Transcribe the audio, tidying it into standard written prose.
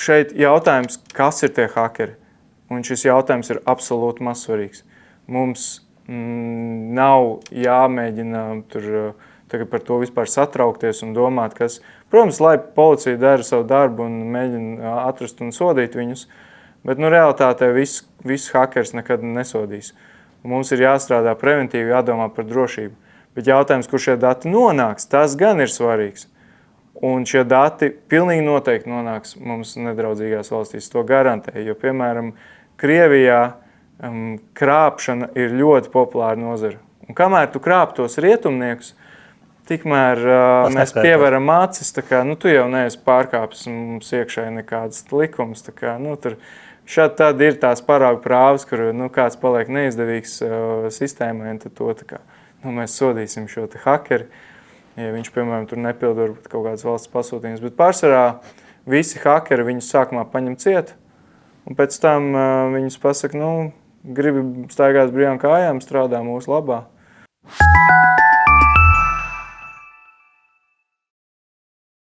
šeit jautājums, kas ir tie hakeri? Un šis jautājums ir absolūti mazsvarīgs. Mums nav jāmēģina tur tagad par to vispār satraukties un domāt, kas... Protams, lai policija dara savu darbu un mēģina atrast un sodīt viņus, bet realitātē viss hakers nekad nesodīs. Un mums ir jāstrādā preventīvi, jādomā par drošību. Bet jautājums, kur šie dati nonāks, tas gan ir svarīgs. Un šie dati pilnīgi noteikti nonāks mums nedraudzīgās valstīs, to garantē. Jo, piemēram, Krievijā krāpšana ir ļoti populāra nozara. Un kamēr tu krāp tos rietumniekus, tikmēr mēs pieveram acis, tā kā, tu jau neesi pārkāpis mums iekšēji nekādas likumus. Tā kā, tur šādi tad ir tās paraugu prāvas, kur kāds paliek neizdevīgs sistēmai, un tad to tā kā, mēs sodīsim šo te hakeri, ja viņš, piemēram, tur nepilda varbūt kaut kādas valsts pasūtījumus. Bet pārsvarā visi hakeri viņus sākumā paņem ciet, un pēc tam viņus pasaka, gribi staigāt brīvām kājām, strādā mūsu labā.